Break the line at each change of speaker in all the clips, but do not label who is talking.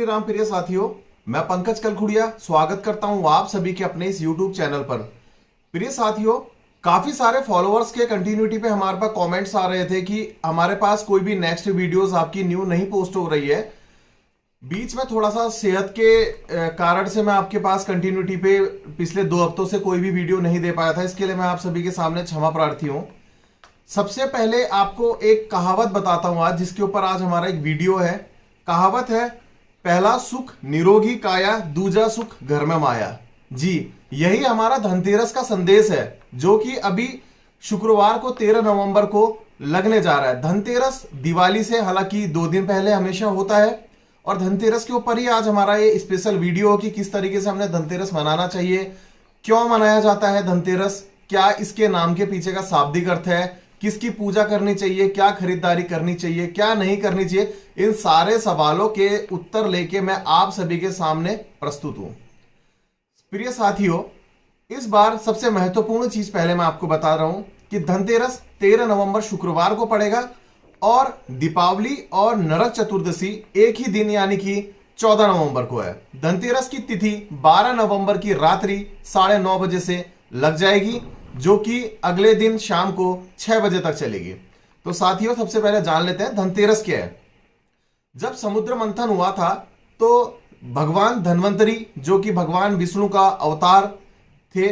श्री राम प्रिय साथियों, मैं पंकज कलखुड़िया स्वागत करता हूं आप सभी के अपने इस YouTube चैनल पर। प्रिय साथियों, काफी सारे फॉलोअर्स के कंटिन्यूटी पे हमारे पास कमेंट्स आ रहे थे कि हमारे पास कोई भी नेक्स्ट वीडियोस आपकी न्यू नहीं पोस्ट हो रही है। बीच में थोड़ा सा सेहत के कारण से मैं आपके पास कंटिन्यूटी पे पिछले 2 हफ्तों से कोई भी वीडियो नहीं दे पाया था। इसके लिए मैं आप सभी के सामने क्षमा प्रार्थी हूं। सबसे पहले आपको एक कहावत बताता हूं आज, जिसके ऊपर आज हमारा एक वीडियो है। कहावत है, पहला सुख निरोगी काया, दूजा सुख घर में माया। जी, यही हमारा धनतेरस का संदेश है, जो कि अभी शुक्रवार को 13 नवंबर को लगने जा रहा है। धनतेरस दिवाली से हालांकि 2 दिन पहले हमेशा होता है, और धनतेरस के ऊपर ही आज हमारा ये स्पेशल वीडियो हो कि किस तरीके से हमने धनतेरस मनाना चाहिए, क्यों मनाया जाता है धनतेरस, क्या इसके नाम के पीछे का शाब्दिक अर्थ है, किसकी पूजा करनी चाहिए, क्या खरीदारी करनी चाहिए, क्या नहीं करनी चाहिए। इन सारे सवालों के उत्तर लेके मैं आप सभी के सामने प्रस्तुत हूं। प्रिय साथियों, इस बार सबसे महत्वपूर्ण चीज पहले मैं आपको बता रहा हूं कि धनतेरस 13 नवंबर शुक्रवार को पड़ेगा और दीपावली और नरक चतुर्दशी एक ही दिन यानी कि 14 नवंबर को है। धनतेरस की तिथि 12 नवंबर की रात्रि 9:30 बजे से लग जाएगी, जो कि अगले दिन शाम को 6 बजे तक चलेगी। तो साथियों, सबसे पहले जान लेते हैं धनतेरस क्या है। जब समुद्र मंथन हुआ था तो भगवान धन्वंतरी, जो कि भगवान विष्णु का अवतार थे,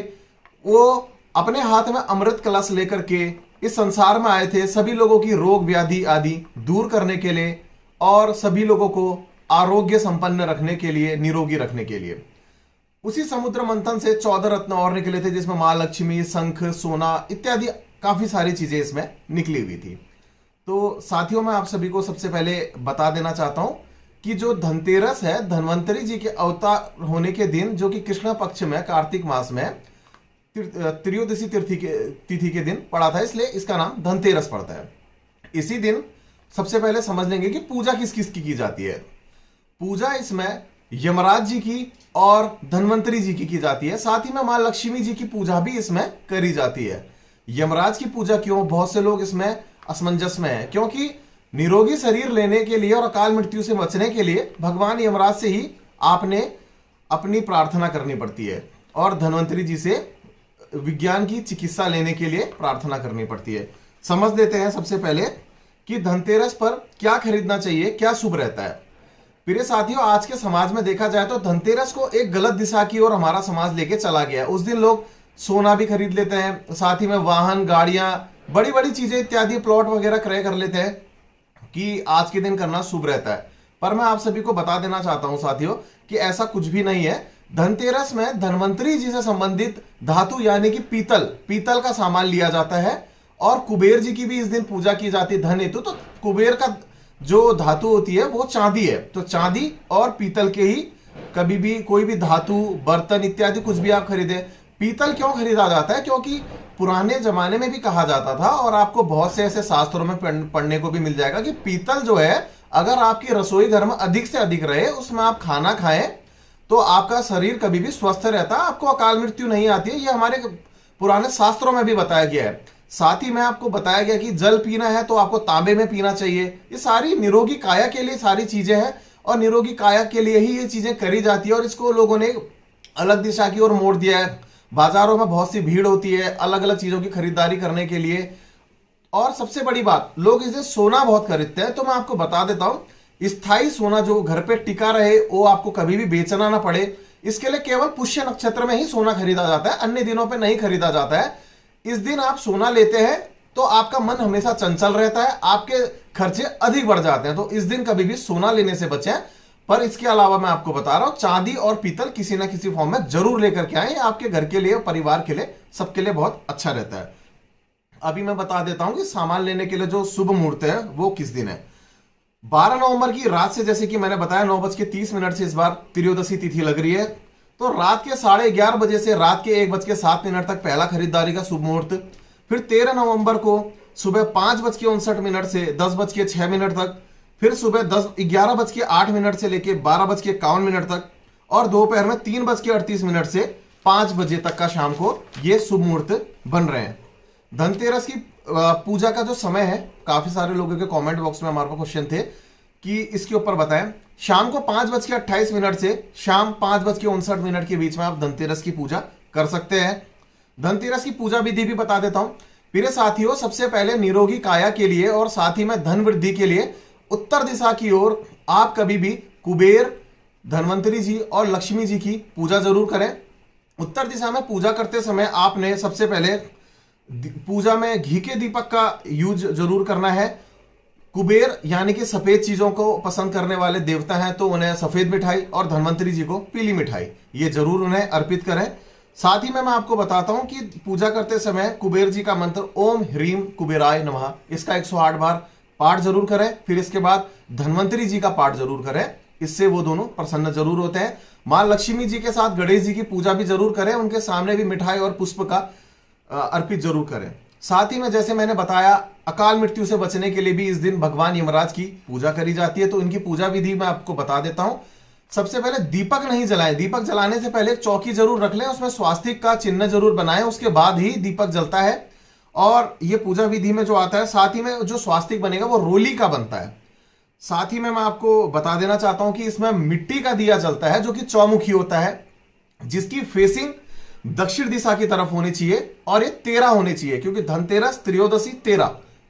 वो अपने हाथ में अमृत कलश लेकर के इस संसार में आए थे, सभी लोगों की रोग व्याधि आदि दूर करने के लिए और सभी लोगों को आरोग्य संपन्न रखने के लिए, निरोगी रखने के लिए। उसी समुद्र मंथन से 14 रत्न और निकले थे, जिसमें मां लक्ष्मी, शंख, सोना इत्यादि काफी सारी चीजें इसमें निकली हुई थी। तो साथियों, मैं आप सभी को सबसे पहले बता देना चाहता हूं कि जो धनतेरस है, धन्वंतरी जी के अवतार होने के दिन, जो कि कृष्ण पक्ष में कार्तिक मास में त्रयोदशी तिथि के दिन पड़ा था, इसलिए इसका नाम धनतेरस पड़ता है। इसी दिन सबसे पहले समझ लेंगे कि पूजा किस किस की जाती है। पूजा इसमें यमराज जी की और धन्वंतरी जी की जाती है। साथ ही में मां लक्ष्मी जी की पूजा भी इसमें करी जाती है। यमराज की पूजा क्यों, बहुत से लोग इसमें असमंजस में है, क्योंकि निरोगी शरीर लेने के लिए और अकाल मृत्यु से बचने के लिए भगवान यमराज से ही आपने अपनी प्रार्थना करनी पड़ती है, और धन्वंतरी जी से विज्ञान की चिकित्सा लेने के लिए प्रार्थना करनी पड़ती है। समझ लेते हैं सबसे पहले कि धनतेरस पर क्या खरीदना चाहिए, क्या शुभ रहता है। प्रिय साथियों, आज के समाज में देखा जाए तो धनतेरस को एक गलत दिशा की ओर हमारा समाज लेके चला गया। उस दिन लोग सोना भी खरीद लेते हैं, साथ ही में वाहन, गाड़ियां, बड़ी बड़ी चीजें इत्यादि, प्लॉट वगैरह क्रय कर लेते हैं कि आज के दिन करना शुभ रहता है। पर मैं आप सभी को बता देना चाहता हूं साथियों कि ऐसा कुछ भी नहीं है। धनतेरस में धन्वंतरी जी से संबंधित धातु यानी कि पीतल का सामान लिया जाता है, और कुबेर जी की भी इस दिन पूजा की जाती है धन हेतु। तो कुबेर का जो धातु होती है वो चांदी है, तो चांदी और पीतल के ही कभी भी कोई भी धातु, बर्तन इत्यादि कुछ भी आप खरीदे। पीतल क्यों खरीदा जाता है, क्योंकि पुराने जमाने में भी कहा जाता था, और आपको बहुत से ऐसे शास्त्रों में पढ़ने को भी मिल जाएगा कि पीतल जो है, अगर आपकी रसोई घर में अधिक से अधिक रहे, उसमें आप खाना खाएं, तो आपका शरीर कभी भी स्वस्थ रहता है, आपको अकाल मृत्यु नहीं आती है। ये हमारे पुराने शास्त्रों में भी बताया गया है। साथ ही में आपको बताया गया कि जल पीना है तो आपको तांबे में पीना चाहिए। ये सारी निरोगी काया के लिए सारी चीजें हैं, और निरोगी काया के लिए ही ये चीजें करी जाती है, और इसको लोगों ने अलग दिशा की ओर मोड़ दिया है। बाजारों में बहुत सी भीड़ होती है अलग अलग चीजों की खरीदारी करने के लिए, और सबसे बड़ी बात, लोग इसे सोना बहुत खरीदते हैं। तो मैं आपको बता देता हूं, स्थायी सोना जो घर पे टिका रहे, वो आपको कभी भी बेचना ना पड़े, इसके लिए केवल पुष्य नक्षत्र में ही सोना खरीदा जाता है, अन्य दिनों पर नहीं खरीदा जाता है। इस दिन आप सोना लेते हैं तो आपका मन हमेशा चंचल रहता है, आपके खर्चे अधिक बढ़ जाते हैं। तो इस दिन कभी भी सोना लेने से बचें। पर इसके अलावा मैं आपको बता रहा हूं, चांदी और पीतल किसी ना किसी फॉर्म में जरूर लेकर के आए। आपके घर के लिए, परिवार के लिए, सबके लिए बहुत अच्छा रहता है। अभी मैं बता देता हूं कि सामान लेने के लिए जो शुभ मुहूर्त है वो किस दिन है। 12 नवंबर की रात से, जैसे कि मैंने बताया, 9:30 से इस बार त्रयोदशी तिथि लग रही है। तो रात के 11:30 बजे से रात के 1:07 तक पहला खरीदारी का शुभ मुहूर्त। फिर 13 नवंबर को सुबह 5:59 से 10:06 तक, फिर सुबह 11:08 से लेकर 12:51 तक, और दोपहर में 3:38 से 5 बजे तक का शाम को ये शुभ मुहूर्त बन रहे हैं। धनतेरस की पूजा का जो समय है, काफी सारे लोगों के कमेंट बॉक्स में हमारे पास क्वेश्चन थे कि इसके ऊपर बताएं। शाम को 5:28 से शाम 5:59 के बीच में आप धनतेरस की पूजा कर सकते हैं। धनतेरस की पूजा विधि भी बता देता हूं प्रिय साथियों। सबसे पहले निरोगी काया के लिए और साथ ही में धन वृद्धि के लिए उत्तर दिशा की ओर आप कभी भी कुबेर, धनवंतरी जी और लक्ष्मी जी की पूजा जरूर करें। उत्तर दिशा में पूजा करते समय आपने सबसे पहले पूजा में घी के दीपक का यूज जरूर करना है। कुबेर यानी कि सफेद चीजों को पसंद करने वाले देवता हैं तो उन्हें सफेद मिठाई और धनवंतरी जी को पीली मिठाई ये जरूर उन्हें अर्पित करें। साथ ही में मैं आपको बताता हूं कि पूजा करते समय कुबेर जी का मंत्र ओम ह्रीम कुबेराय नमः इसका 108 बार पाठ जरूर करें। फिर इसके बाद धनवंतरी जी का पाठ जरूर करें, इससे वो दोनों प्रसन्न जरूर होते हैं। मां लक्ष्मी जी के साथ गणेश जी की पूजा भी जरूर करें, उनके सामने भी मिठाई और पुष्प का अर्पित जरूर करें। साथ ही में जैसे मैंने बताया अकाल मृत्यु से बचने के लिए भी इस दिन भगवान यमराज की पूजा करी जाती है, तो इनकी पूजा विधि मैं आपको बता देता हूं। सबसे पहले दीपक नहीं जलाएं, दीपक जलाने से पहले एक चौकी जरूर रख लें, उसमें स्वास्तिक का चिन्ह जरूर बनाएं, उसके बाद ही दीपक जलता है। और ये पूजा विधि में जो आता है, साथ ही में जो स्वास्तिक बनेगा वो रोली का बनता है। साथ ही में मैं आपको बता देना चाहता हूं कि इसमें मिट्टी का दिया जलता है जो कि चौमुखी होता है, जिसकी फेसिंग दक्षिण दिशा की तरफ होनी चाहिए और ये 13 होने चाहिए, क्योंकि धनतेरस, त्रयोदशी,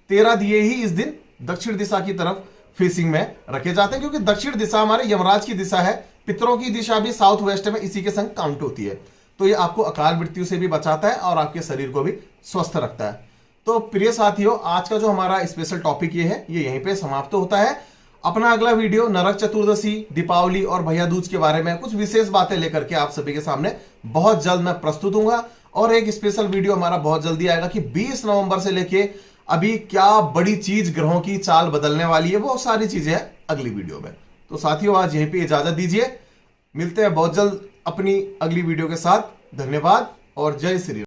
13 दिए ही इस दिन दक्षिण दिशा की तरफ फेसिंग में रखे जाते हैं, क्योंकि दक्षिण दिशा हमारे यमराज की दिशा है। पितरों की दिशा भी साउथ वेस्ट में इसी के संग काउंट होती है, तो ये आपको अकाल मृत्यु से भी बचाता है और आपके शरीर को भी स्वस्थ रखता है। तो प्रिय साथियों, आज का जो हमारा स्पेशल टॉपिक ये है, ये यहीं पे समाप्त होता है। अपना अगला वीडियो नरक चतुर्दशी, दीपावली और भैया दूज के बारे में कुछ विशेष बातें लेकर के आप सभी के सामने बहुत जल्द मैं प्रस्तुत हूंगा। और एक स्पेशल वीडियो हमारा बहुत जल्दी आएगा कि 20 नवंबर से लेके अभी क्या बड़ी चीज ग्रहों की चाल बदलने वाली है, वो सारी चीजें हैं अगली वीडियो में। तो साथियों, आज यहीं पे इजाजत दीजिए, मिलते हैं बहुत जल्द अपनी अगली वीडियो के साथ। धन्यवाद और जय श्री राम।